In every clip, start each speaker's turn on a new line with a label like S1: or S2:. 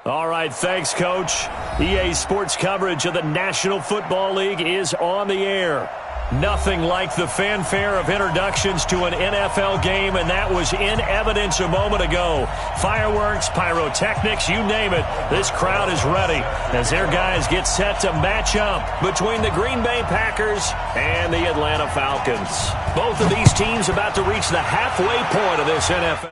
S1: All right, thanks, Coach. EA Sports coverage of the National Football League is on the air. Nothing like the fanfare of introductions to an NFL game, and that was in evidence a moment ago. Fireworks, pyrotechnics, you name it. This crowd is ready as their guys get set to match up between the Green Bay Packers and the Atlanta Falcons. Both of these teams about to reach the halfway point of this NFL.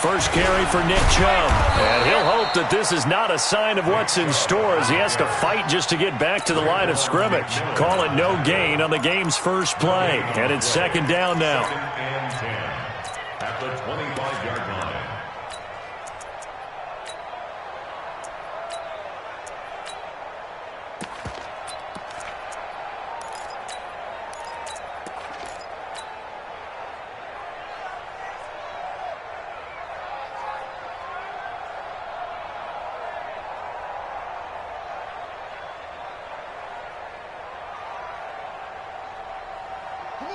S1: First carry for Nick Chubb, and he'll hope that this is not a sign of what's in store as he has to fight just to get back to the line of scrimmage. Call it no gain on the game's first play, and it's second down now. At the 25-yard line.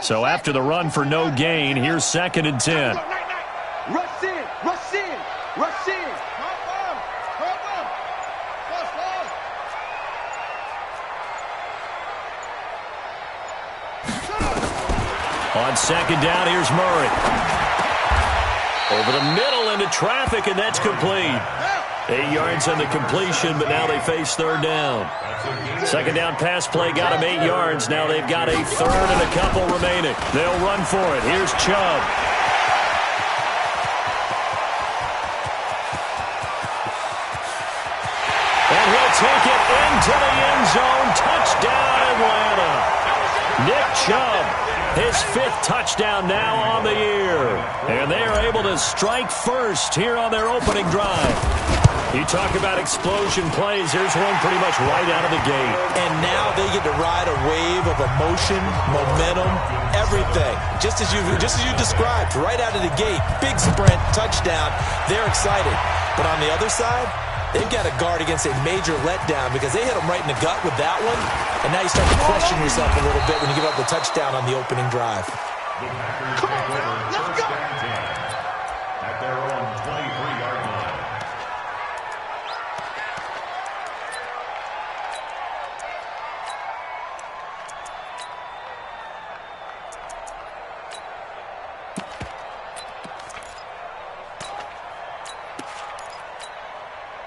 S1: So after the run for no gain, here's second and 10.
S2: Rush in, rush in, rush in.
S1: On second down, here's Murray. Over the middle into traffic, and that's complete. 8 yards on the completion, but now they face third down. Second down pass play got them 8 yards. Now they've got a third and a couple remaining. They'll run for it. Here's Chubb. And he'll take it into the end zone. Touchdown, Atlanta. Nick Chubb, his 5th touchdown now on the year. And they are able to strike first here on their opening drive. You talk about explosion plays. Here's one pretty much right out of the gate.
S3: And now they get to ride a wave of emotion, momentum, everything. Just as you described, right out of the gate. Big sprint, touchdown. They're excited. But on the other side, they've got to guard against a major letdown because they hit them right in the gut with that one. And now you start to question yourself a little bit when you give up the touchdown on the opening drive.
S2: Come on, man. Let's go.
S4: At their own 23-yard line.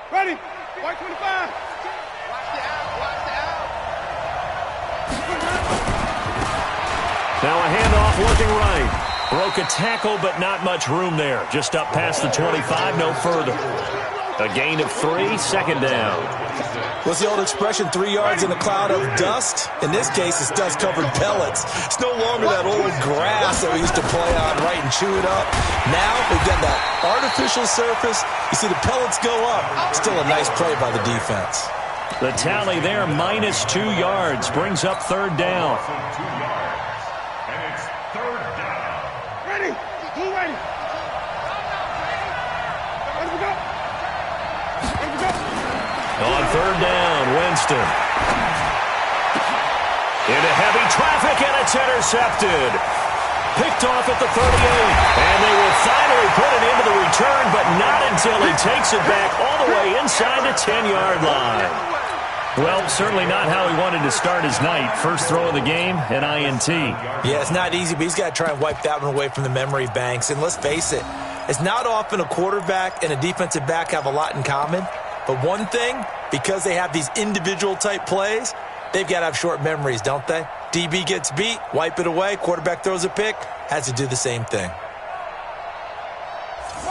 S2: Ready? White 25. Watch the out. Watch the out.
S1: Now a handoff looking right. Broke a tackle, but not much room there. Just up past the 25, no further. A gain of 3, second down.
S3: What's the old expression, 3 yards in a cloud of dust? In this case, it's dust-covered pellets. It's no longer that old grass that we used to play on, right, and chew it up. Now we've got that artificial surface. You see the pellets go up. Still a nice play by the defense.
S1: The tally there, minus 2 yards, brings up third down.
S4: And it's third down.
S2: Ready? Who ready? Ready to go? Ready to go?
S1: On third down, Winston. Into heavy traffic, and it's intercepted. Picked off at the 38, and they will finally put it into the return, but not until he takes it back all the way inside the 10-yard line. Well, certainly not how he wanted to start his night. First throw of the game, an INT.
S3: Yeah, it's not easy, but he's got to try and wipe that one away from the memory banks. And let's face it, It's not often a quarterback and a defensive back have a lot in common, but one thing, because they have these individual-type plays, they've got to have short memories, don't they? DB gets beat, wipe it away, quarterback throws a pick, has to do the same thing.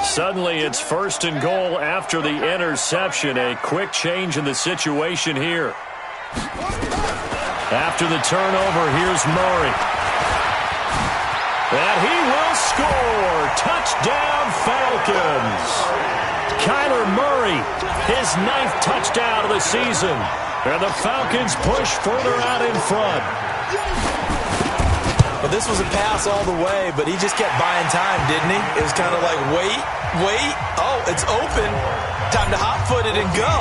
S1: Suddenly it's 1st and goal after the interception. A quick change in the situation here. After the turnover, here's Murray. And he will score. Touchdown, Falcons. Kyler Murray, his 9th touchdown of the season. And the Falcons push further out in front.
S3: Well, this was a pass all the way, but he just kept buying time, didn't he? It was kind of like, wait. Oh, it's open. Time to hot-foot it and go.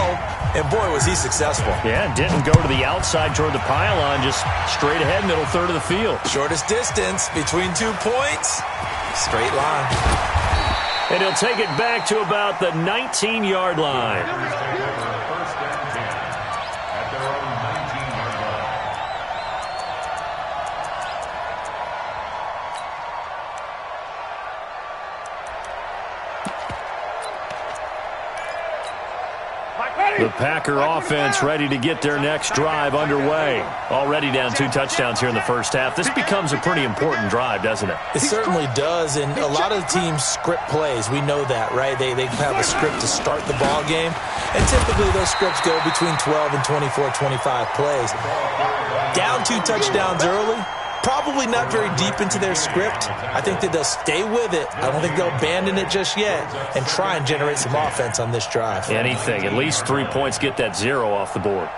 S3: And, boy, was he successful.
S1: Yeah, didn't go to the outside toward the pylon, just straight ahead, middle third of the field.
S3: Shortest distance between 2 points. Straight line.
S1: And he'll take it back to about the 19-yard line.
S4: First and 10 at their own 19-yard line.
S1: The Packer offense ready to get their next drive underway. Already down 2 touchdowns here in the first half. This becomes a pretty important drive, doesn't it?
S3: It certainly does, and a lot of the teams script plays. We know that, right? They have a script to start the ball game, and typically those scripts go between 12 and 24, 25 plays. Down 2 touchdowns early, probably not very deep into their script. I think that they'll stay with it. I don't think they'll abandon it just yet and try and generate some offense on this drive.
S1: Anything. At least 3 points, get that 0 off the board.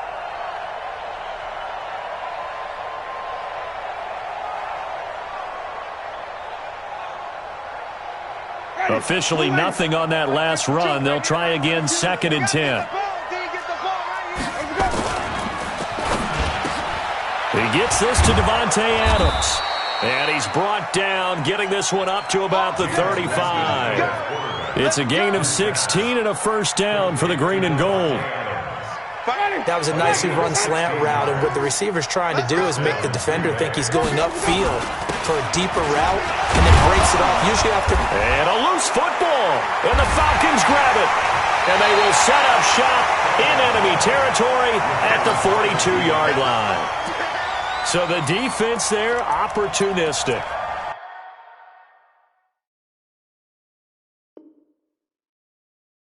S1: Officially nothing on that last run. They'll try again, 2nd and 10. He gets this to Devontae Adams. And he's brought down, getting this one up to about the 35. It's a gain of 16 and a first down for the green and gold.
S3: That was a nicely run slant route, and what the receiver's trying to do is make the defender think he's going upfield for a deeper route, and then breaks it off, usually after.
S1: And a loose football, and the Falcons grab it. And they will set up shop in enemy territory at the 42-yard line. So the defense there, opportunistic.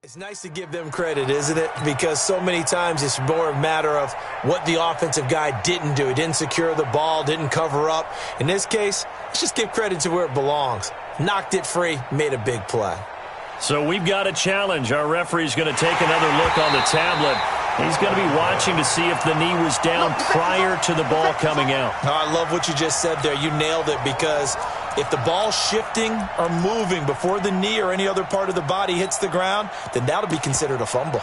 S3: It's nice to give them credit, isn't it? Because so many times it's more a matter of what the offensive guy didn't do. He didn't secure the ball, didn't cover up. In this case, let's just give credit to where it belongs. Knocked it free, made a big play.
S1: So we've got a challenge. Our referee's going to take another look on the tablet. He's going to be watching to see if the knee was down prior to the ball coming out.
S3: Oh, I love what you just said there. You nailed it, because if the ball's shifting or moving before the knee or any other part of the body hits the ground, then that'll be considered a fumble.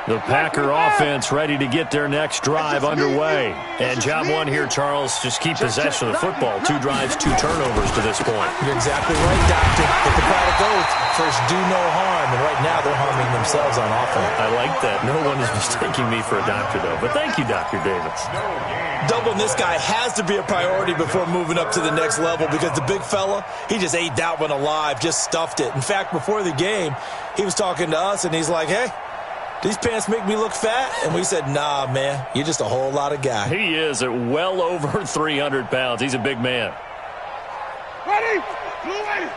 S1: The Packer offense ready to get their next drive underway. And job one here, Charles, just keep possession of the football. 2 drives, 2 turnovers to this point.
S3: You're exactly right, Doctor. Hippocratic oath, first do no harm. And right now they're harming themselves on offense.
S1: I like that. No one is mistaking me for a doctor, though. But thank you, Dr. Davis.
S3: Doubling this guy has to be a priority before moving up to the next level, because the big fella, he just ate that one alive, just stuffed it. In fact, before the game, he was talking to us, and he's like, hey, these pants make me look fat? And we said, nah, man, you're just a whole lot of guy.
S1: He is at well over 300 pounds. He's a big man.
S2: Ready? Blue ready.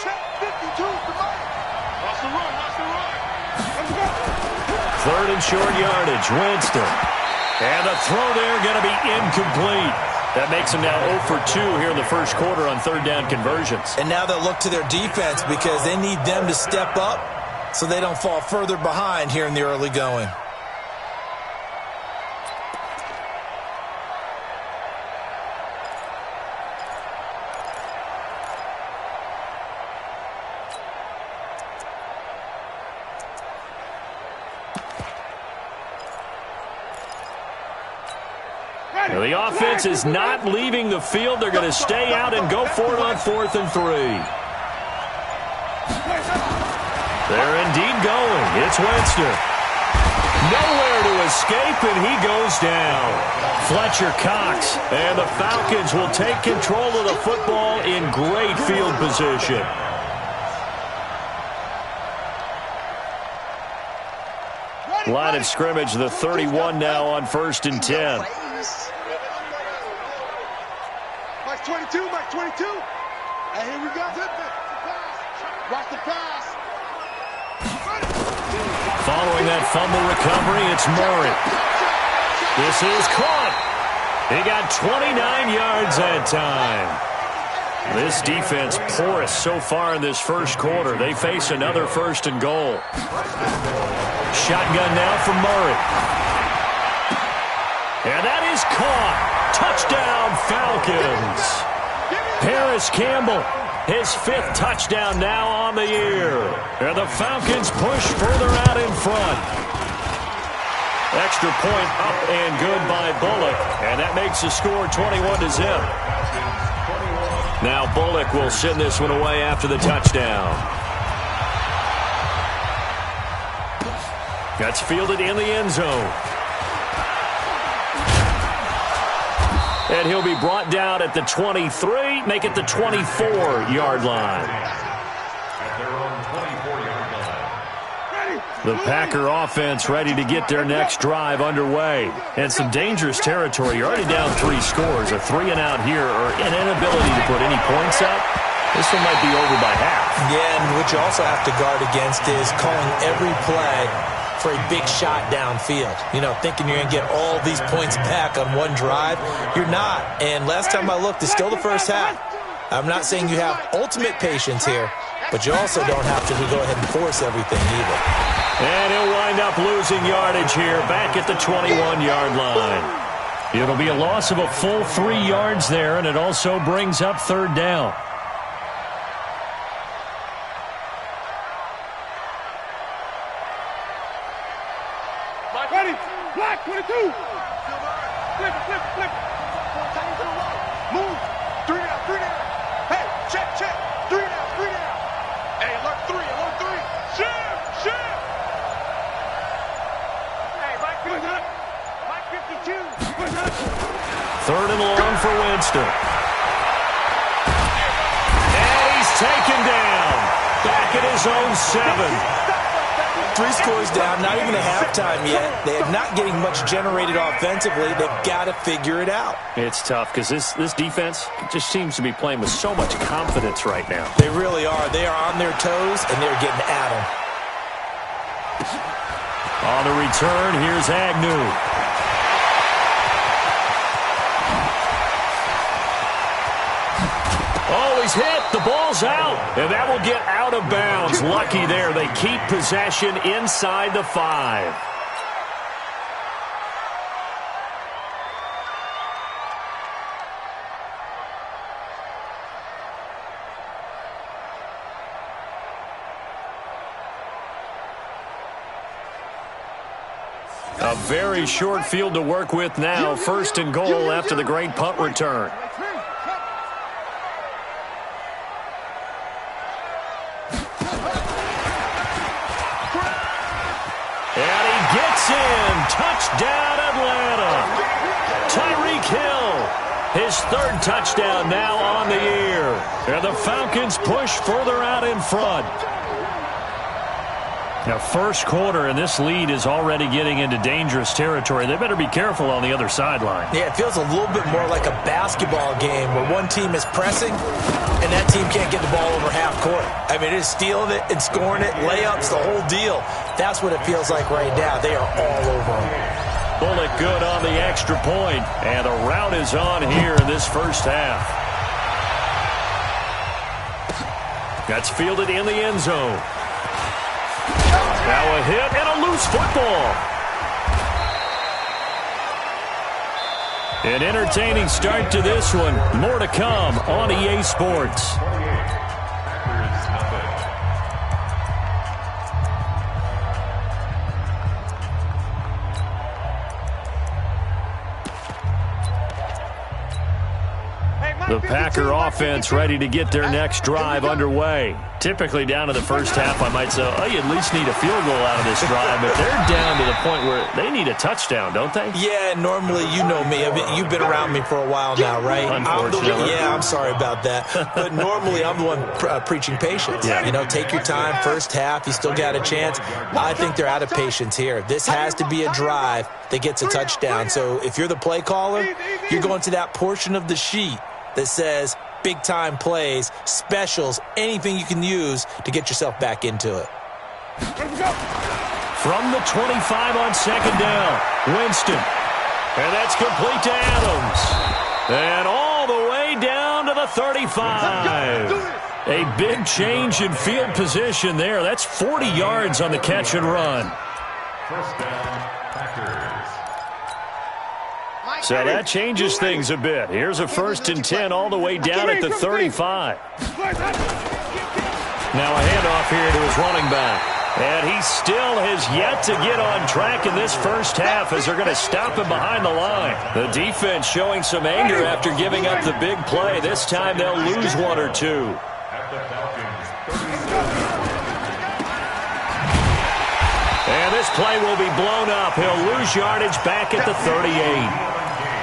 S2: Check 52. Watch the run. Let's go.
S1: 3rd and short yardage. Winston. And the throw there going to be incomplete. That makes him now 0 for 2 here in the first quarter on 3rd down conversions.
S3: And now they'll look to their defense, because they need them to step up so they don't fall further behind here in the early going.
S1: Now the offense is not leaving the field. They're going to stay out and go for it on 4th and 3. They're indeed going. It's Winston. Nowhere to escape, and he goes down. Fletcher Cox, and the Falcons will take control of the football in great field position. Line of scrimmage, the 31 now on 1st and 10.
S2: Mike 22, Mike 22. And here we go. Watch the pass.
S1: Following that fumble recovery, it's Murray. This is caught. He got 29 yards that time. This defense porous so far in this first quarter. They face another 1st and goal. Shotgun now for Murray. And that is caught. Touchdown, Falcons. Paris Campbell, his 5th touchdown now on the year. And the Falcons push further out in front. Extra point up and good by Bullock. And that makes the score 21-0. Now Bullock will send this one away after the touchdown. That's fielded in the end zone. And he'll be brought down at the 23, make it the 24-yard line. The Packer offense ready to get their next drive underway. And some dangerous territory. You're already down 3 scores. A 3-and-out here or an inability to put any points up. This one might be over by half.
S3: Yeah, and what you also have to guard against is calling every play for a big shot downfield. You know, thinking you're going to get all these points back on one drive. You're not. And last time I looked, it's still the first half. I'm not saying you have ultimate patience here, but you also don't have to go ahead and force everything either.
S1: And he'll wind up losing yardage here back at the 21-yard line. It'll be a loss of a full 3 yards there, and it also brings up 3rd down.
S2: Ready? Black 22. Flip, flip, flip. Move. 3 down, 3 down. Hey, check, check. 3 down, 3 down. Hey, alert 3, alert 3. Shift, shift. Hey, Mike 52. Mike 52.
S1: 3rd and long for Winston. And he's taken down. Back at his own 7.
S3: 3 scores down, not even a halftime yet. They are not getting much generated offensively. They've got to figure it out.
S1: It's tough because this defense just seems to be playing with so much confidence right now.
S3: They really are. They are on their toes, and they're getting at them.
S1: On the return, here's Agnew. Oh, he's hit. The ball's out. And that will get out of bounds. Lucky there. They keep possession inside the 5. A very short field to work with now. 1st and goal after the great punt return. And he gets in. Touchdown, Atlanta. Tyreek Hill, his 3rd touchdown now on the year. And the Falcons push further out in front. Now, first quarter, and this lead is already getting into dangerous territory. They better be careful on the other sideline.
S3: Yeah, it feels a little bit more like a basketball game where one team is pressing and that team can't get the ball over half court. I mean, it is stealing it and scoring it, layups, the whole deal. That's what it feels like right now. They are all over them.
S1: Bullock good on the extra point, and the route is on here in this first half. That's fielded in the end zone. Now a hit and a loose football. An entertaining start to this one. More to come on EA Sports.
S2: Hey, Mike.
S1: The Packer offense ready to get their next drive underway. Typically down to the first half, I might say, oh, you at least need a field goal out of this drive, but they're down to the point where they need a touchdown, don't they?
S3: Yeah, normally, you know me. I mean, you've been around me for a while now, right?
S1: Unfortunately.
S3: I'm sorry about that. But normally, I'm the one preaching patience.
S1: Yeah.
S3: You know, take your time, first half, you still got a chance. I think they're out of patience here. This has to be a drive that gets a touchdown. So if you're the play caller, you're going to that portion of the sheet that says big-time plays, specials, anything you can use to get yourself back into it.
S1: From the 25 on second down, Winston. And that's complete to Adams. And all the way down to the 35. A big change in field position there. That's 40 yards on the catch and run.
S4: First down, Packers.
S1: So that changes things a bit. Here's a 1st and 10 all the way down at the 35. Now a handoff here to his running back. And he still has yet to get on track in this first half as they're going to stop him behind the line. The defense showing some anger after giving up the big play. This time they'll lose one or two.
S4: At the Falcons, 37.
S1: And this play will be blown up. He'll lose yardage back at the 38.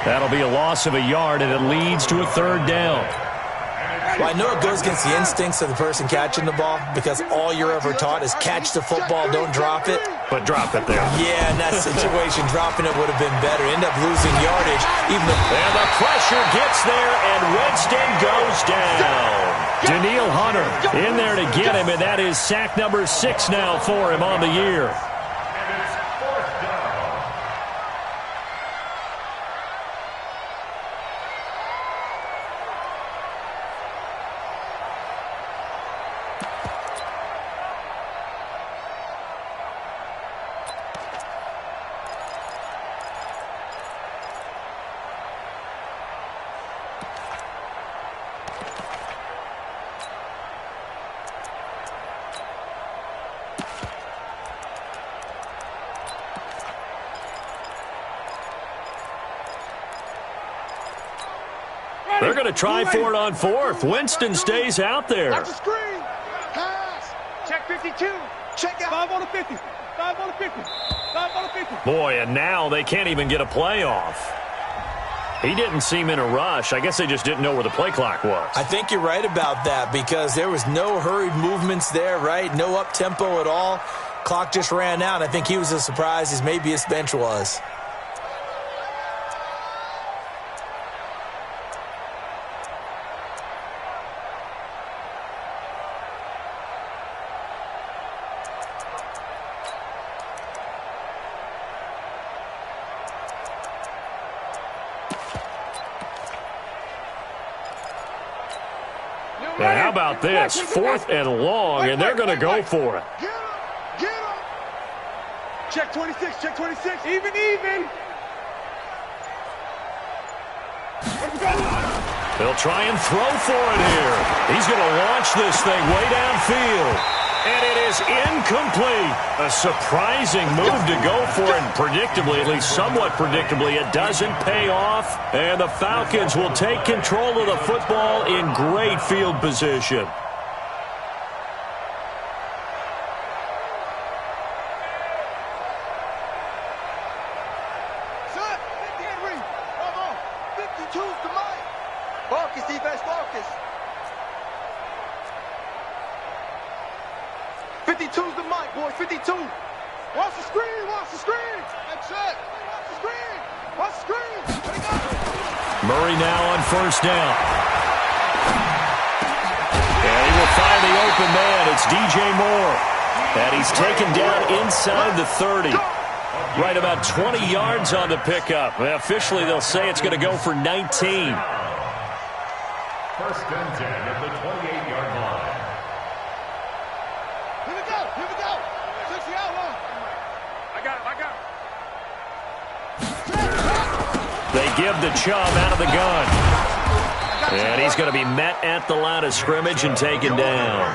S1: That'll be a loss of a yard, and it leads to a 3rd down.
S3: Well, I know it goes against the instincts of the person catching the ball because all you're ever taught is catch the football, don't drop it.
S1: But drop it there.
S3: Yeah, in that situation, dropping it would have been better. End up losing yardage. And
S1: the pressure gets there, and Winston goes down. Danielle Hunter in there to get him, and that is sack number 6 now for him on the year. They're going to try for it on 4th. Winston stays out there.
S2: Watch the screen. Pass. Check 52. Check out. 5 on the 50. 5 on the 50. 5 on the 50.
S1: Boy, and now they can't even get a play off. He didn't seem in a rush. I guess they just didn't know where the play clock was.
S3: I think you're right about that because there was no hurried movements there, right? No up-tempo at all. Clock just ran out. I think he was as surprised as maybe his bench was.
S1: And how about this? 4th and long, and they're going to go for it.
S2: Get him. Get him. Check 26. Check 26. Even.
S1: They'll try and throw for it here. He's going to launch this thing way downfield. And it is incomplete. A surprising move to go for it. And predictably, at least somewhat predictably, it doesn't pay off. And the Falcons will take control of the football in great field position.
S2: Son, 58 ring. Hold on. 52's the mic. Focus, defense, focus. 52's the mic, boys. 52. Watch the screen. Watch the screen. That's it. Watch the screen. Watch the screen. There you go.
S1: Murray now on 1st down. And he will find the open man. It's DJ Moore. And he's taken down inside the 30. Right about 20 yards on the pickup. Officially, they'll say it's going to go for 19.
S4: 1st and 10 at the 28-yard line.
S2: Here we go. Here we go. 60 out long. I got him.
S1: They give the Chubb out of the gun. And he's going to be met at the line of scrimmage and taken down.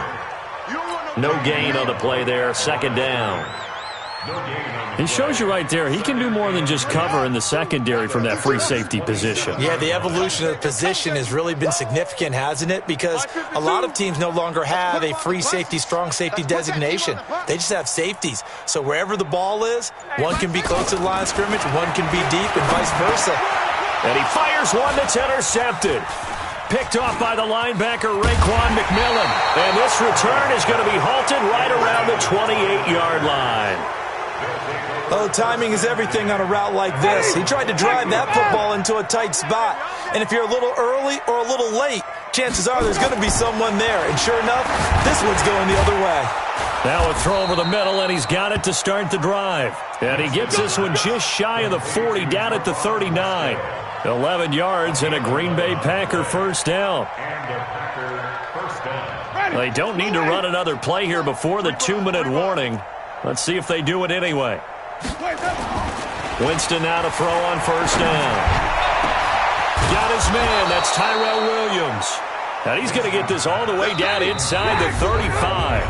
S1: No gain on the play there. 2nd down. He shows you right there, he can do more than just cover in the secondary from that free safety position.
S3: Yeah, the evolution of the position has really been significant, hasn't it? Because a lot of teams no longer have a free safety, strong safety designation. They just have safeties. So wherever the ball is, one can be close to the line of scrimmage, one can be deep, and vice versa.
S1: And he fires one that's intercepted. Picked off by the linebacker, Raekwon McMillan. And this return is going to be halted right around the 28-yard line.
S3: Oh, timing is everything on a route like this. He tried to drive that football into a tight spot. And if you're a little early or a little late, chances are there's going to be someone there. And sure enough, this one's going the other way.
S1: Now a throw over the middle, and he's got it to start the drive. And he gets this one just shy of the 40, down at the 39. 11 yards and a Green Bay Packer first down. They don't need to run another play here before the 2-minute warning. Let's see if they do it anyway. Winston now to throw on first down. Got his man. That's Tyrell Williams. And he's going to get this all the way down inside the 35.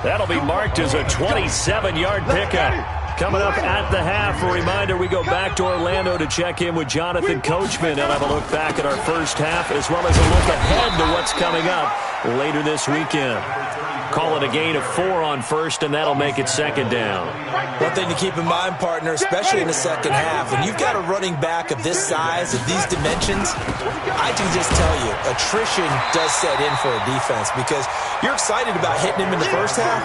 S1: That'll be marked as a 27-yard pickup. Coming up at the half, a reminder, we go back to Orlando to check in with Jonathan Coachman and have a look back at our first half as well as a look ahead to what's coming up later this weekend. Call it a gain of 4 on first, and that'll make it second down.
S3: One thing to keep in mind, partner, especially in the second half, when you've got a running back of this size, of these dimensions, I can just tell you, attrition does set in for a defense because you're excited about hitting him in the first half,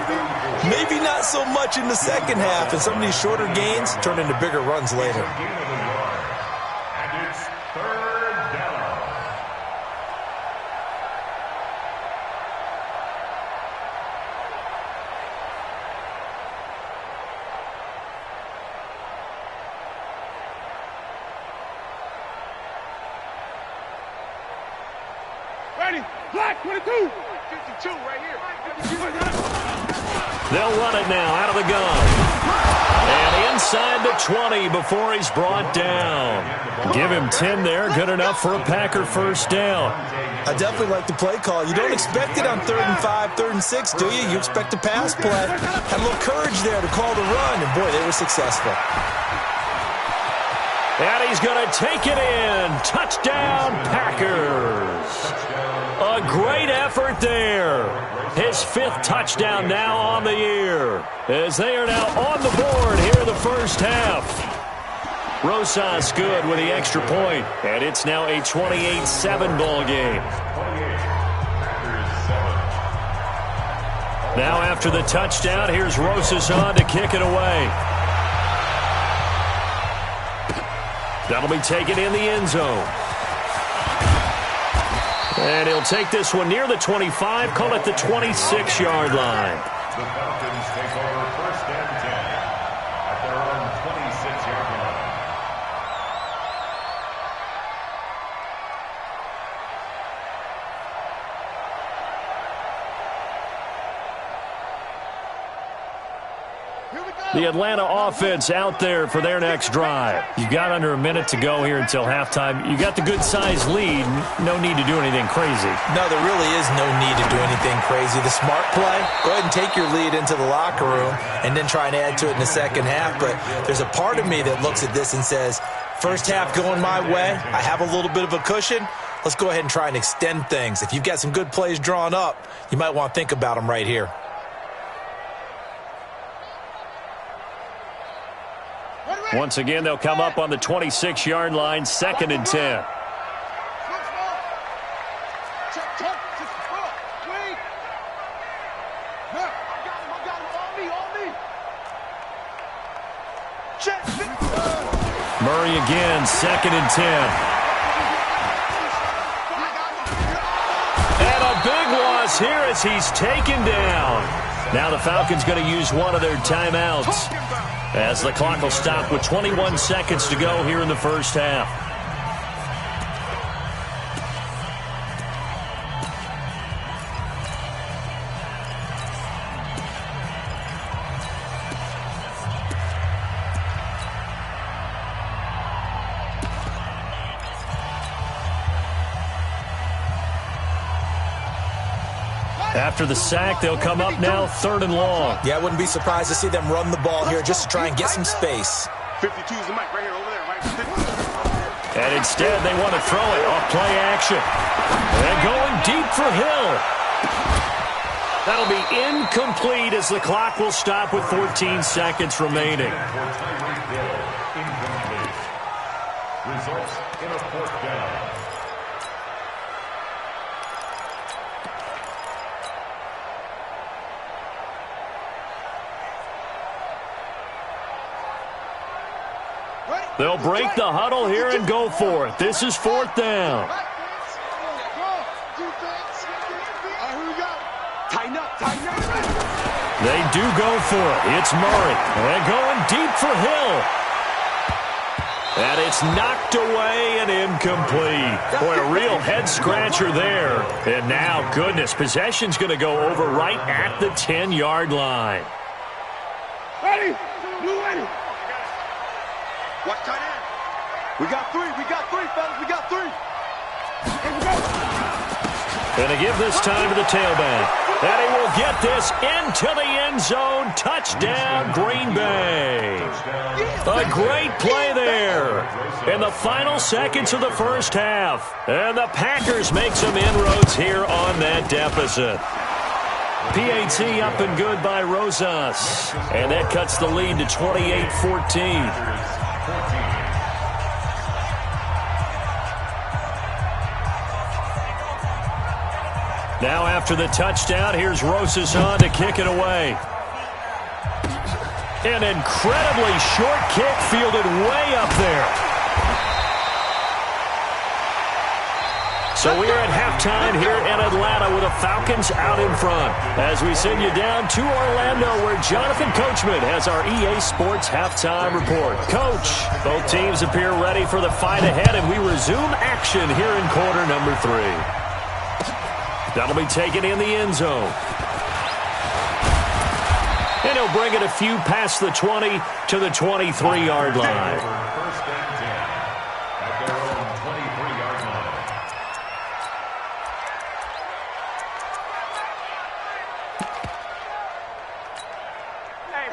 S3: maybe not so much in the second half, and some of these shorter gains turn into bigger runs later.
S4: And it's third down.
S2: Ready, black, 22. 52 right here.
S1: They'll run it now out of the gun. And inside the 20 before he's brought down. Give him 10 there. Good enough for a Packer first down.
S3: I definitely like the play call. You don't expect it on 3rd and 5, 3rd and 6, do you? You expect a pass play. Had a little courage there to call the run, and boy, they were successful.
S1: And he's going to take it in. Touchdown, Packers. A great effort there. His 5th touchdown now on the year, as they are now on the board here in the first half. Rosas good with the extra point, and it's now a 28-7 ball game. Now after the touchdown, here's Rosas on to kick it away. That'll be taken in the end zone. And he'll take this one near the 25, call it the 26-yard line.
S4: The Falcons take over first and 10 at their own 26-yard line.
S1: The Atlanta offense out there for their next drive. You've got under a minute to go here until halftime. You got the good-sized lead. No need to do anything crazy.
S3: No, there really is no need to do anything crazy. The smart play, go ahead and take your lead into the locker room and then try and add to it in the second half. But there's a part of me that looks at this and says, first half going my way, I have a little bit of a cushion. Let's go ahead and try and extend things. If you've got some good plays drawn up, you might want to think about them right here.
S1: Once again, they'll come up on the 26-yard line, 2nd and 10. Murray again, 2nd and 10. And a big loss here as he's taken down. Now the Falcons going to use one of their timeouts, as the clock will stop with 21 seconds to go here in the first half. After the sack, they'll come up now 3rd and long.
S3: Yeah, I wouldn't be surprised to see them run the ball here just to try and get some space.
S2: 52 is the mic right here, over there, right?
S1: And instead, they want to throw it off play action. And going deep for Hill. That'll be incomplete as the clock will stop with 14 seconds remaining.
S4: Results in a 4th down.
S1: They'll break the huddle here and go for it. This is 4th down. They do go for it. It's Murray. And going deep for Hill. And it's knocked away and incomplete. Boy, a real head-scratcher there. And now, goodness, possession's going to go over right at the 10-yard line.
S2: Ready? Blue ready. Watch tight end. We got 3, fellas. We got 3. Here we go.
S1: Going to give this time to the tailback. And he will get this into the end zone. Touchdown, Green Bay. A great play there in the final seconds of the first half. And the Packers make some inroads here on that deficit. PAT up and good by Rosas. And that cuts the lead to 28-14. Now after the touchdown, here's Rosas on to kick it away. An incredibly short kick fielded way up there. So we are at halftime here in Atlanta with the Falcons out in front. As we send you down to Orlando where Jonathan Coachman has our EA Sports halftime report. Coach, both teams appear ready for the fight ahead, and we resume action here in quarter number 3. That'll be taken in the end zone. And he'll bring it a few past the 20 to the 23-yard line.
S4: First and 10 at their own 23-yard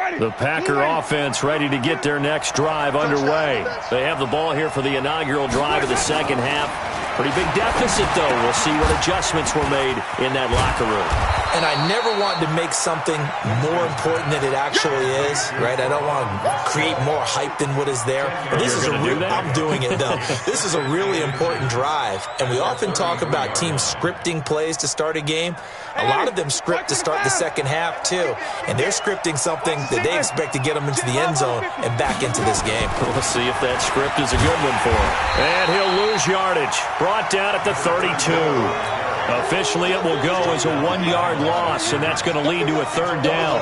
S4: line.
S1: The Packer offense ready to get their next drive underway. They have the ball here for the inaugural drive of the second half. Pretty big deficit, though. We'll see what adjustments were made in that locker room.
S3: And I never want to make something more important than it actually is, right? I don't want to create more hype than what is there. But this is I'm doing it, though. This is a really important drive. And we often talk about teams scripting plays to start a game. A lot of them script to start the second half, too. And they're scripting something that they expect to get them into the end zone and back into this game.
S1: We'll see if that script is a good one for him. And he'll lose yardage. Brought down at the 32. Officially, it will go as a 1-yard loss, and that's going to lead to a 3rd down.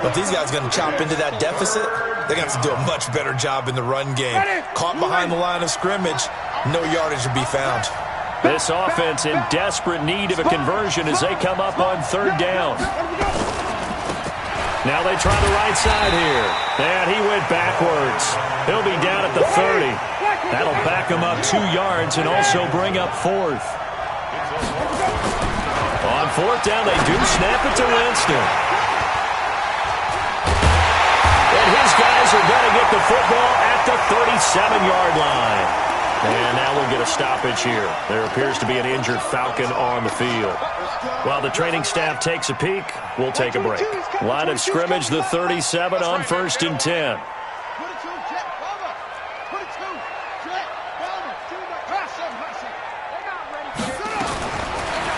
S3: But these guys are going to chop into that deficit. They're going to have to do a much better job in the run game. Caught behind the line of scrimmage, no yardage to be found.
S1: This offense in desperate need of a conversion as they come up on 3rd down. Now they try the right side here. And he went backwards. He'll be down at the 30. That'll back him up 2 yards and also bring up 4th. On 4th down, they do snap it to Winston. And his guys are going to get the football at the 37-yard line. And now we'll get a stoppage here. There appears to be an injured Falcon on the field. While the training staff takes a peek, we'll take a break. Line of scrimmage, the 37 on 1st and 10.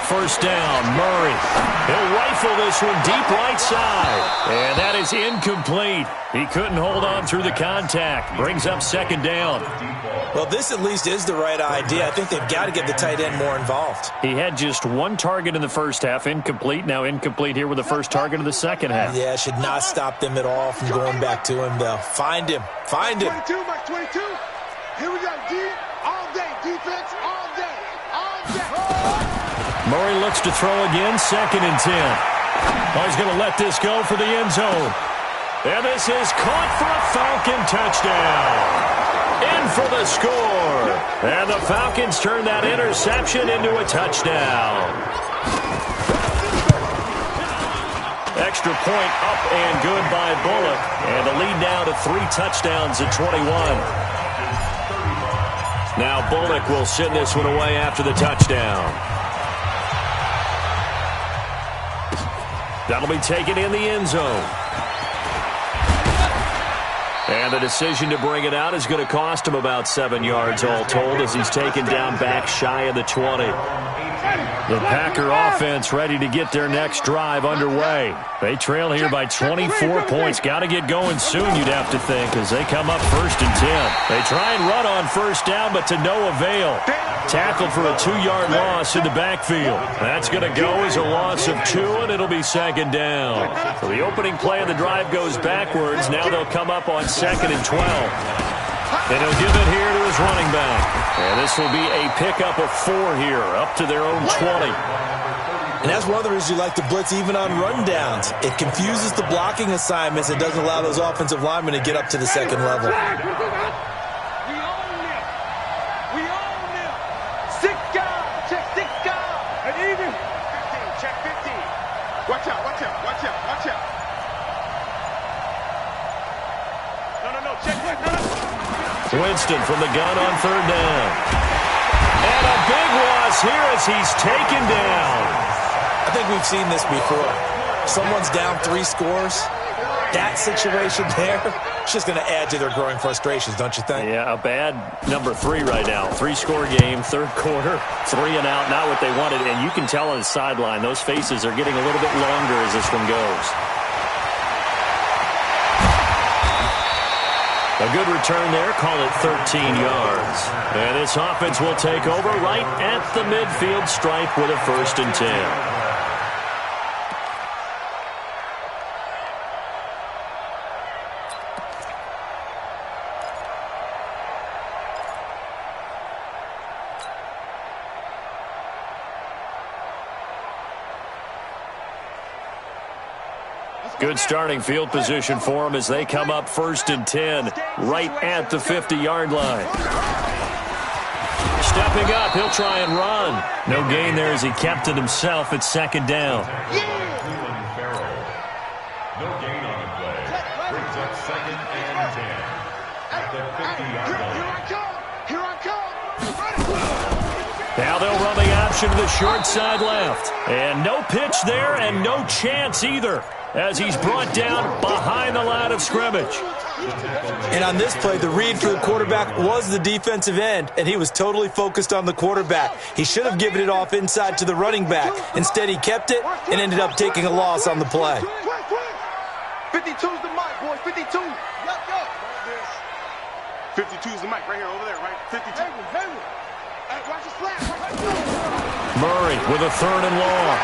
S1: First down, Murray. He'll rifle this one deep right side. And that is incomplete. He couldn't hold on through the contact. Brings up 2nd down.
S3: Well, this at least is the right idea. I think they've got to get the tight end more involved.
S1: He had just 1 target in the first half, incomplete. Now incomplete here with the first target of the second half.
S3: Yeah, should not stop them at all from going back to him, though. Find him. Find him.
S2: 22, Mike 22. Here we go. D all day. Defense all day. All day.
S1: Murray looks to throw again, 2nd and 10. Oh, he's going to let this go for the end zone. And this is caught for a Falcon touchdown. In for the score. And the Falcons turn that interception into a touchdown. Extra point up and good by Bullock. And the lead now to 3 touchdowns at 21. Now Bullock will send this one away after the touchdown. That'll be taken in the end zone. And the decision to bring it out is going to cost him about 7 yards all told as he's taken down back shy of the 20. The Packer offense ready to get their next drive underway. They trail here by 24 points. Got to get going soon, you'd have to think, as they come up 1st and 10. They try and run on 1st down, but to no avail. Tackled for a 2-yard loss in the backfield. That's going to go as a loss of 2, and it'll be 2nd down. So the opening play of the drive goes backwards. Now they'll come up on 2nd and 12. And he'll give it here to his running back. And this will be a pickup of 4 here, up to their own 20.
S3: And that's one of the reasons you like to blitz even on rundowns. It confuses the blocking assignments and doesn't allow those offensive linemen to get up to the 2nd level.
S2: We own them. We own them. 6 guys. Check 6 guys. And even 15. Check 15. Watch out. Watch out. Watch out. Watch out. No. Check. No.
S1: Winston from the gun on 3rd down. And a big loss here as he's taken down.
S3: I think we've seen this before. Someone's down 3 scores. That situation there, it's just going to add to their growing frustrations, don't you think?
S1: Yeah, a bad number 3 right now. 3-score game, 3rd quarter, 3 and out, not what they wanted. And you can tell on the sideline, those faces are getting a little bit longer as this one goes. A good return there, call it 13 yards. And this offense will take over right at the midfield stripe with a 1st and 10. Good starting field position for them as they come up 1st and 10 right at the 50-yard line. Stepping up, he'll try and run. No gain there as he kept it himself at 2nd down.
S4: No gain on the play. Brings up 2nd and 10 at the 50-yard line.
S2: Here I come.
S1: Now they'll run the option to the short side left. And no pitch there and no chance either, as he's brought down behind the line of scrimmage.
S3: And on this play, the read for the quarterback was the defensive end, and he was totally focused on the quarterback. He should have given it off inside to the running back. Instead, he kept it and ended up taking a loss on the play.
S2: 52's the mic, boy. 52. Yup. 52's the mic right here, over there, right? 52. Hey, watch the slap.
S1: Murray with a 3rd and long.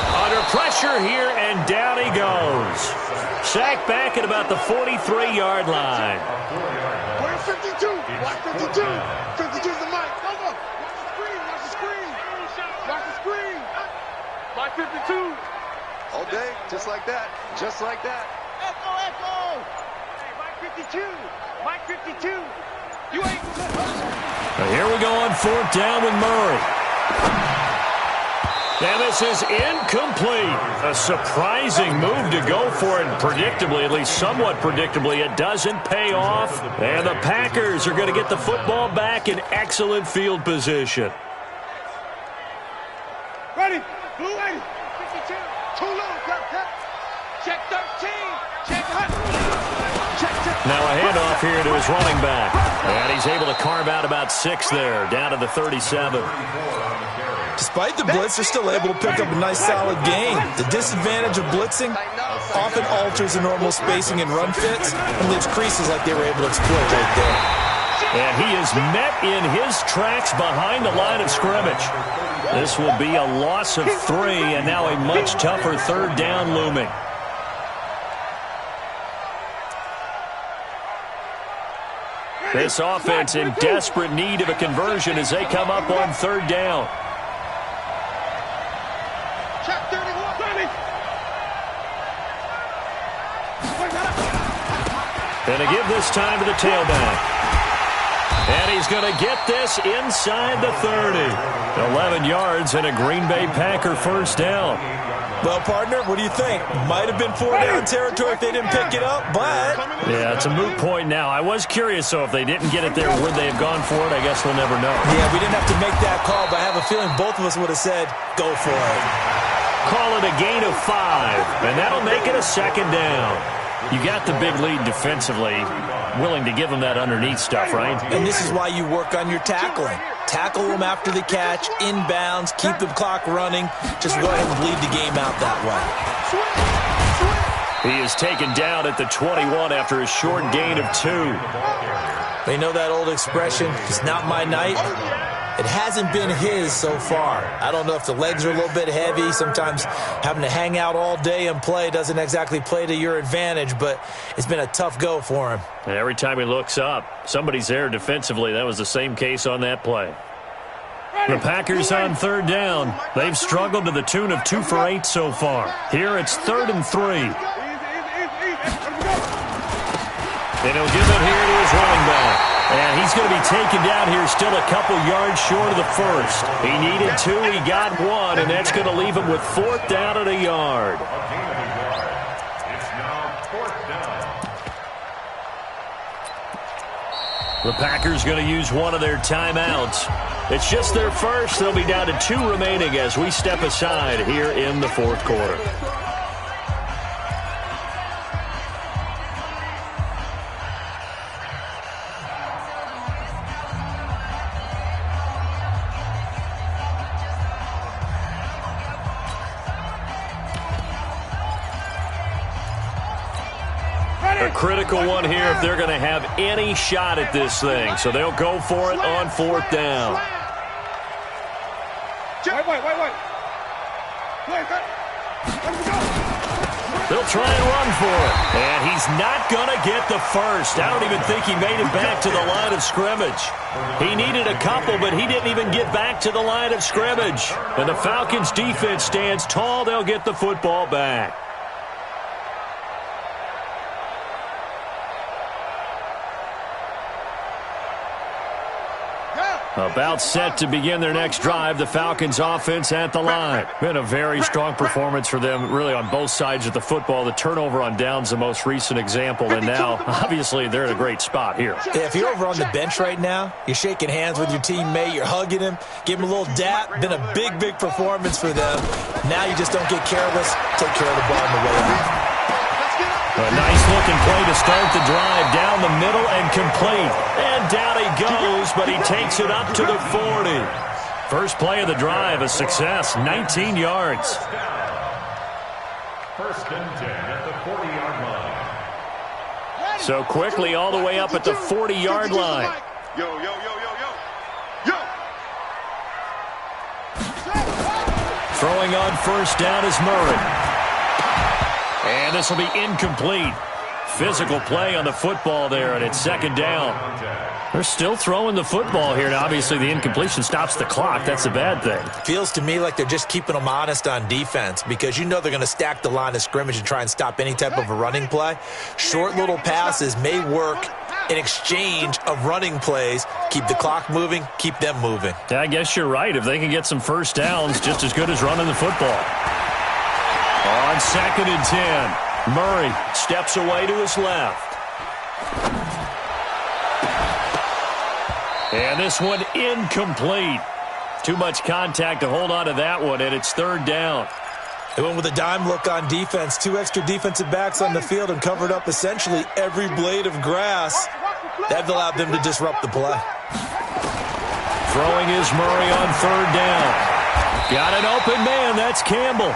S1: Under pressure here, and down he goes. Sacked back at about the 43-yard line.
S2: Where's 52? Watch 52. 52's the mic. Come on. Watch the screen. Watch the screen. Watch 52. All day, just like that. Just like that. Echo. Hey, Mike 52. Mike 52. You ain't.
S1: Here we go on 4th down with Murray. And this is incomplete. A surprising move to go for it. Predictably, at least somewhat predictably, it doesn't pay off. And the Packers are going to get the football back in excellent field position.
S2: Ready. Blue 80. 52. Too low. Check 13. Check 100. Check.
S1: Now a handoff here to his running back. And he's able to carve out about 6 there, down to the 37.
S3: Despite the blitz, they're still able to pick up a nice, solid gain. The disadvantage of blitzing often alters the normal spacing and run fits and leaves creases like they were able to exploit right there.
S1: And he is met in his tracks behind the line of scrimmage. This will be a loss of 3, and now a much tougher 3rd down looming. This offense in desperate need of a conversion as they come up on 3rd down. And to give this time to the tailback. And he's going to get this inside the 30. 11 yards and a Green Bay Packer first down.
S3: Well, partner, what do you think? Might have been 4-down territory if they didn't pick it up, but...
S1: Yeah, it's a moot point now. I was curious, so if they didn't get it there, would they have gone for it? I guess we'll never know.
S3: Yeah, we didn't have to make that call, but I have a feeling both of us would have said, go for it.
S1: Call it a gain of 5, and that'll make it a second down. You got the big lead defensively, willing to give them that underneath stuff, right?
S3: And this is why you work on your tackling. Tackle them after the catch, inbounds, keep the clock running. Just go ahead and bleed the game out that
S1: way. He is taken down at the 21 after a short gain of 2.
S3: They know that old expression, it's not my night. It hasn't been his so far. I don't know if the legs are a little bit heavy. Sometimes having to hang out all day and play doesn't exactly play to your advantage, but it's been a tough go for him.
S1: And every time he looks up, somebody's there defensively. That was the same case on that play. The Packers on third down. They've struggled to the tune of 2 for 8 so far. Here it's 3rd and 3. And he'll give it here to his running back. And he's going to be taken down here still a couple yards short of the first. He needed 2, he got 1, and that's going to leave him with 4th down and a yard.
S4: It's now 4th down.
S1: The Packers going to use one of their timeouts. It's just their first. They'll be down to 2 remaining as we step aside here in the 4th quarter. A critical one here if they're going to have any shot at this thing. So they'll go for it on 4th down. They'll try and run for it. And he's not going to get the first. I don't even think he made it back to the line of scrimmage. He needed a couple, but he didn't even get back to the line of scrimmage. And the Falcons' defense stands tall. They'll get the football back. About set to begin their next drive, the Falcons offense at the line. Been a very strong performance for them, really, on both sides of the football. The turnover on downs, the most recent example, and now, obviously, they're in a great spot here.
S3: Yeah, if you're over on the bench right now, you're shaking hands with your teammate, you're hugging him, give him a little dap. Been a big, big performance for them. Now you just don't get careless, take care of the ball on the way out.
S1: A nice-looking play to start the drive. Down the middle and complete. And down he goes, but he takes it up to the 40. First play of the drive, a success, 19 yards.
S4: First and 10 at the 40-yard line.
S1: So quickly all the way up at the 40-yard line. Throwing on first down is Murray. And this will be incomplete. Physical play on the football there, and it's 2nd down. They're still throwing the football here, and obviously the incompletion stops the clock. That's a bad thing.
S3: Feels to me like they're just keeping them honest on defense because you know they're going to stack the line of scrimmage and try and stop any type of a running play. Short little passes may work in exchange of running plays. Keep the clock moving, keep them moving.
S1: Yeah, I guess you're right. If they can get some first downs, just as good as running the football. On 2nd and 10, Murray steps away to his left. And this one incomplete. Too much contact to hold on to that one, and it's 3rd down.
S3: They went with a dime look on defense. 2 extra defensive backs on the field and covered up essentially every blade of grass. That allowed them to disrupt the play.
S1: Throwing is Murray on 3rd down. Got an open man. That's Campbell.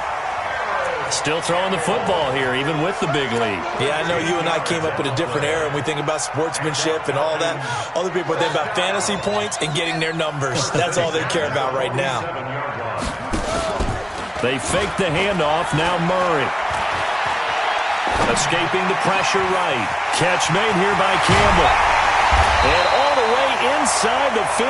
S1: Still throwing the football here, even with the big lead.
S3: Yeah, I know you and I came up in a different era, and we think about sportsmanship and all that. Other people think about fantasy points and getting their numbers. That's all they care about right now.
S1: They fake the handoff. Now Murray. Escaping the pressure right. Catch made here by Campbell. And all the way inside inside the 15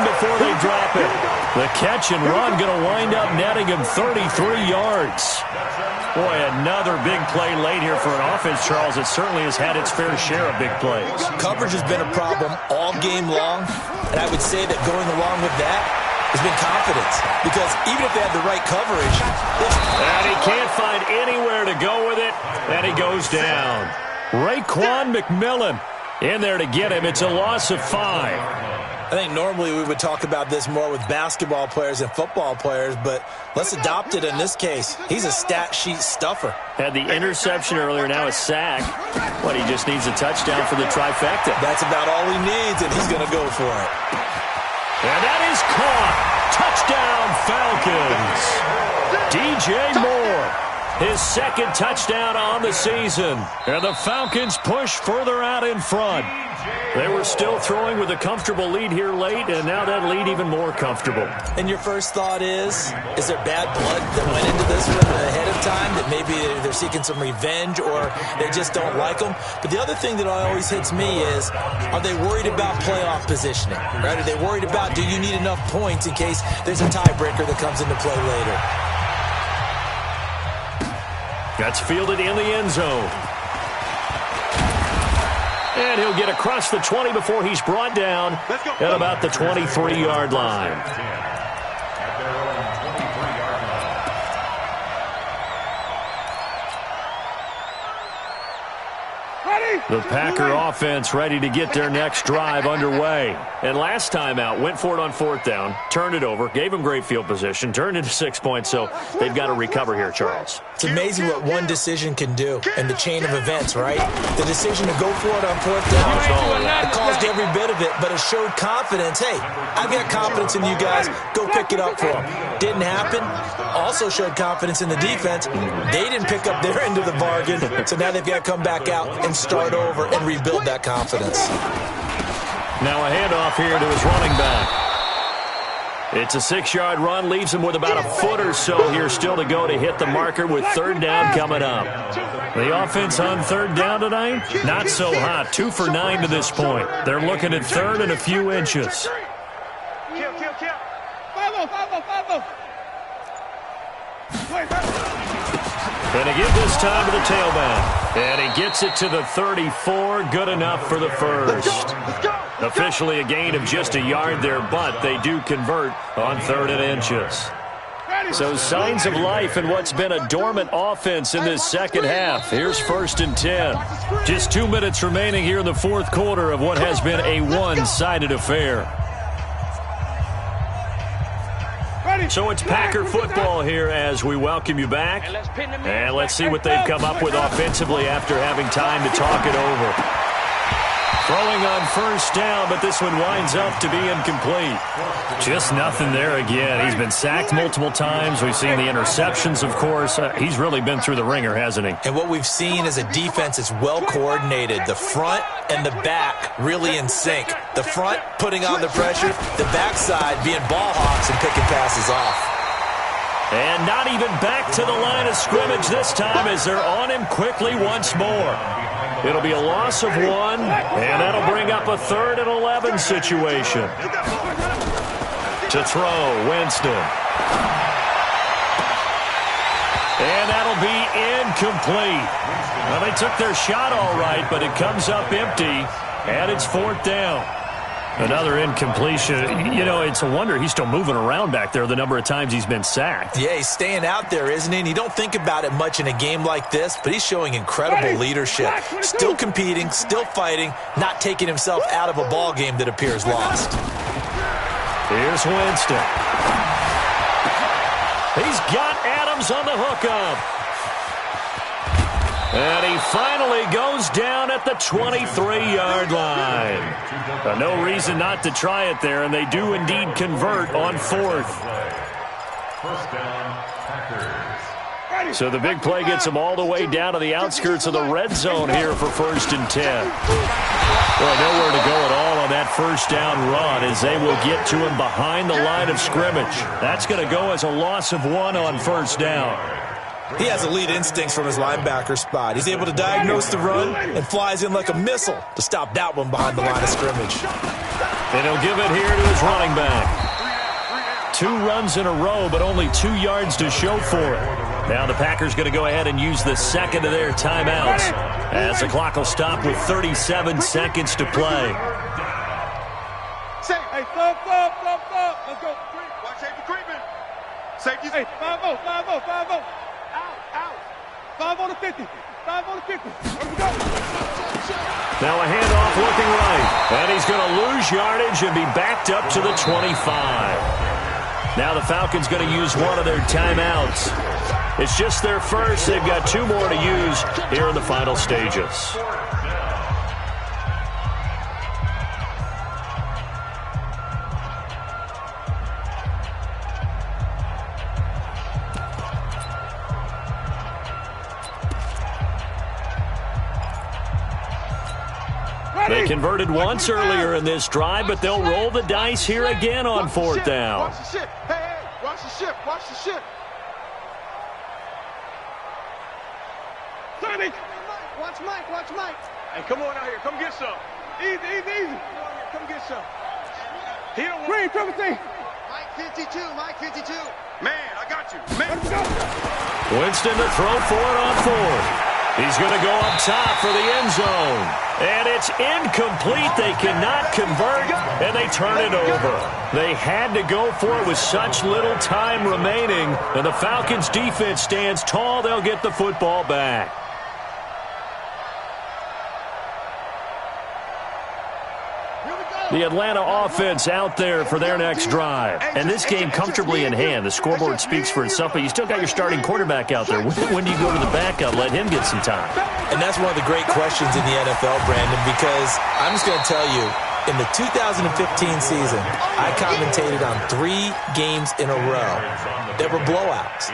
S1: before they drop it. The catch and run going to wind up netting him 33 yards. Boy, another big play late here for an offense, Charles. It certainly has had its fair share of big plays.
S3: Coverage has been a problem all game long, and I would say that going along with that has been confidence. Because even if they had the right coverage...
S1: And he can't find anywhere to go with it, and he goes down. Raekwon McMillan in there to get him. It's a loss of 5.
S3: I think normally we would talk about this more with basketball players and football players, but let's adopt it in this case. He's a stat sheet stuffer.
S1: Had the interception earlier, now a sack. What, he just needs a touchdown for the trifecta.
S3: That's about all he needs, and he's going to go for it.
S1: And that is caught. Touchdown, Falcons. DJ Moore, his second touchdown on the season. And the Falcons push further out in front. They were still throwing with a comfortable lead here late, and now that lead even more comfortable.
S3: And your first thought is there bad blood that went into this one ahead of time, that maybe they're seeking some revenge or they just don't like them? But the other thing that always hits me is, are they worried about playoff positioning? Right? Are they worried about, do you need enough points in case there's a tiebreaker that comes into play later?
S1: That's fielded in the end zone. And he'll get across the 20 before he's brought down at about the 23-yard line. The Packer offense ready to get their next drive underway. And last time out, went for it on fourth down, turned it over, gave them great field position, turned into 6 points, so they've got to recover here, Charles.
S3: It's amazing what one decision can do in the chain of events, right? The decision to go for it on fourth down, it caused every bit of it, but it showed confidence. Hey, I've got confidence in you guys. Go pick it up for them. Didn't happen. Also showed confidence in the defense. They didn't pick up their end of the bargain, so now they've got to come back out and start over and rebuild that confidence.
S1: Now a handoff here to his running back. It's a 6-yard run, leaves him with about a foot or so here still to go to hit the marker with third down coming up. The offense on third down tonight, not so hot. 2 for 9 to this point. They're looking at third and a few inches. And again this time to the tailback. And he gets it to the 34. Good enough for the first. Officially a gain of just a yard there, but they do convert on third and inches. So signs of life in what's been a dormant offense in this second half. Here's 1st and 10. Just 2 minutes remaining here in the fourth quarter of what has been a one-sided affair. So it's Packer football here as we welcome you back. And let's see what they've come up with offensively after having time to talk it over. Throwing on first down, but this one winds up to be incomplete. Just nothing there again. He's been sacked multiple times. We've seen the interceptions, of course. He's really been through the ringer, hasn't he?
S3: And what we've seen is a defense that's well coordinated. The front and the back really in sync. The front putting on the pressure, the backside being ball hawks and picking passes off.
S1: And not even back to the line of scrimmage this time as they're on him quickly once more. It'll be a loss of 1, and that'll bring up a 3rd and 11 situation. To throw, Winston. And that'll be incomplete. Well, they took their shot all right, but it comes up empty, and it's 4th down. Another incompletion. You know, it's a wonder he's still moving around back there the number of times he's been sacked.
S3: Yeah, he's staying out there, isn't he? And you don't think about it much in a game like this, but he's showing incredible leadership. Still competing, still fighting, not taking himself out of a ball game that appears lost.
S1: Here's Winston. He's got Adams on the hookup. And he finally goes down at the 23-yard line. No reason not to try it there, and they do indeed convert on 4th.
S4: First down, Packers.
S1: So the big play gets them all the way down to the outskirts of the red zone here for 1st and 10. Well, nowhere to go at all on that first down run as they will get to him behind the line of scrimmage. That's going to go as a loss of 1 on 1st down.
S3: He has elite instincts from his linebacker spot. He's able to diagnose the run and flies in like a missile to stop that one behind the line of scrimmage.
S1: And he'll give it here to his running back. 2 runs in a row, but only 2 yards to show for it. Now the Packers going to go ahead and use the second of their timeouts as the clock will stop with 37 seconds to play.
S2: Hey, stop. Let's go. Watch safety creeping. Safety. Hey, 5-0. Out. 5 on the 50. 5 on the 50. Where we go?
S1: Now a handoff looking right. And he's going to lose yardage and be backed up to the 25. Now the Falcons going to use one of their timeouts. It's just their first. They've got 2 more to use here in the final stages. They converted once earlier in this drive, but they'll roll the dice here again on 4th down.
S2: Watch the ship. Hey, watch the ship. Watch the ship. Watch Mike. Hey, come on out here. Come get some. Easy. Come on here. Come get some. He don't want... Triple T. Mike 52. Man, I got you. Man. Let's go.
S1: Winston to throw for it on 4th. He's going to go up top for the end zone. And it's incomplete. They cannot convert, and they turn it over. They had to go for it with such little time remaining, and the Falcons' defense stands tall. They'll get the football back. The Atlanta offense out there for their next drive. And this game comfortably in hand. The scoreboard speaks for itself, but you still got your starting quarterback out there. When do you go to the backup? Let him get some time.
S3: And that's one of the great questions in the NFL, Brandon, because I'm just going to tell you, in the 2015 season, I commentated on 3 games in a row that were blowouts.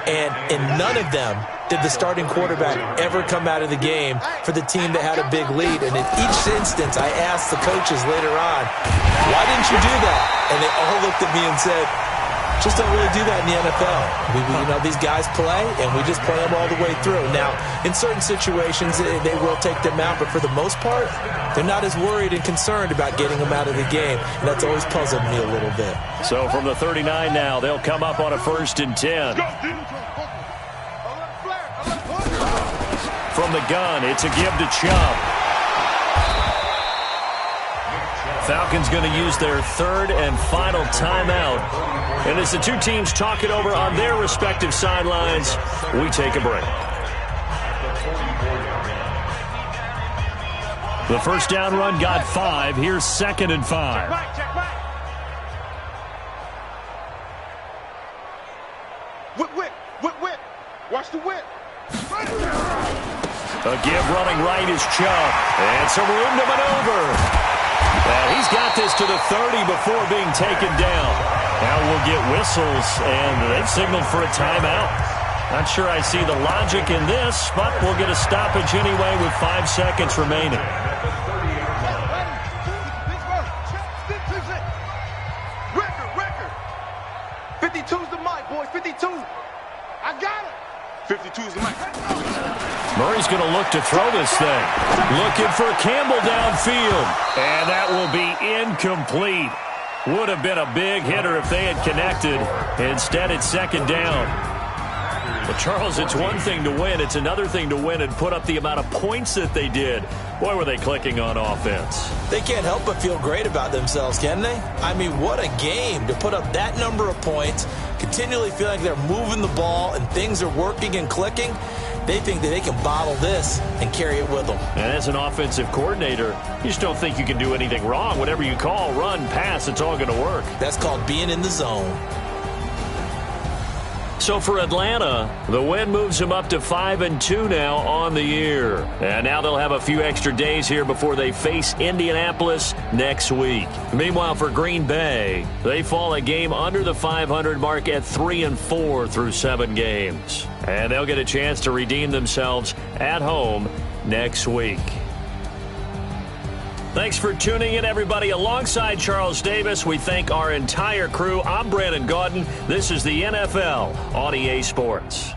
S3: And in none of them did the starting quarterback ever come out of the game for the team that had a big lead. And in each instance, I asked the coaches later on, why didn't you do that? And they all looked at me and said, just don't really do that in the NFL. These guys play, and we just play them all the way through. Now, in certain situations, they will take them out, but for the most part, they're not as worried and concerned about getting them out of the game, and that's always puzzled me a little bit.
S1: So from the 39 now, they'll come up on a 1st and 10. From the gun, it's a give to Chubb. Falcons going to use their 3rd and final timeout. And as the 2 teams talk it over on their respective sidelines, we take a break. The first down run got 5. Here's 2nd and 5.
S2: Whip. Watch the whip.
S1: A give running right is Chubb. And some room to maneuver. And he's got this to the 30 before being taken down. Now we'll get whistles, and they've signaled for a timeout. Not sure I see the logic in this, but we'll get a stoppage anyway with 5 seconds remaining.
S2: Record. 52's the mic, boys. 52. I got it. 52's the mic.
S1: Murray's going to look to throw this thing. Looking for Campbell downfield. And that will be incomplete. Would have been a big hitter if they had connected. Instead, it's 2nd down. Well, Charles, it's one thing to win. It's another thing to win and put up the amount of points that they did. Boy, were they clicking on offense.
S3: They can't help but feel great about themselves, can they? I mean, what a game to put up that number of points, continually feel like they're moving the ball and things are working and clicking. They think that they can bottle this and carry it with them.
S1: And as an offensive coordinator, you just don't think you can do anything wrong. Whatever you call, run, pass, it's all going to work.
S3: That's called being in the zone.
S1: So for Atlanta, the win moves them up to 5-2 now on the year. And now they'll have a few extra days here before they face Indianapolis next week. Meanwhile, for Green Bay, they fall a game under the 500 mark at 3-4 through 7 games. And they'll get a chance to redeem themselves at home next week. Thanks for tuning in, everybody. Alongside Charles Davis, we thank our entire crew. I'm Brandon Gaudin. This is the NFL on EA Sports.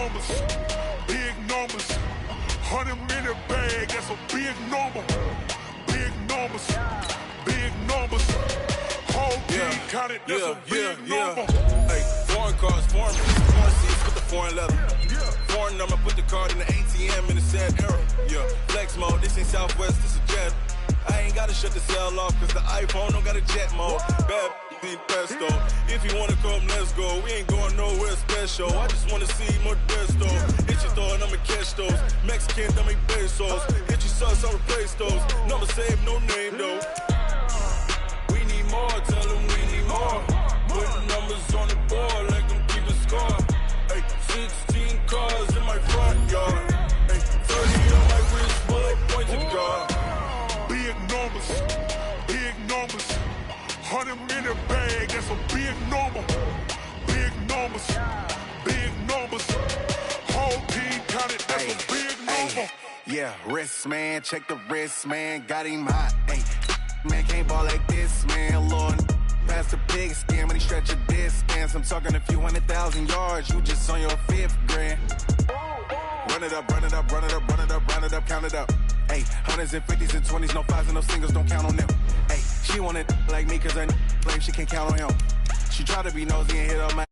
S2: numbers, big numbers. 100 in the bag, that's a big number. Big numbers, big numbers. Whole team counted, that's a big number.
S5: Hey, foreign cars, foreign seats with the foreign leather. Foreign number, put the card in the ATM in the sad era. Yeah, flex mode, this ain't Southwest, this a jet. I ain't gotta shut the cell off, cause the iPhone don't got a jet mode. Bad be pesto. If you wanna come, let's go. We ain't going nowhere special. I just wanna see more desto. Hit your thought, I'ma catch those. Mexican, I make pesos. Hit your sus, I'll replace those. Number saved, no name though. We need more, tell them we need more. Putting numbers on the board like I'm keeping score. Hey, 16 cars in my front yard. Hey, 30 on my wrist, bullet point to God.
S2: Big numbers, big numbers. 100 in the bag, that's a big number. Big numbers, big numbers. Whole team counted, that's a big number.
S6: Yeah, wrist man, check the wrist man, got him hot. Ay, man can't ball like this, man. Lord, past the pig skin, when he stretch a distance. I'm talking a few 100,000 yards, you just on your 5th grand. Run it up, run it up, run it up, run it up, run it up, count it up. Ay, 100s and 50s and 20s, no 5s and no singles, don't count on them. Ay, she want it like me cause her claim she can't count on him. She try to be nosy and hit up my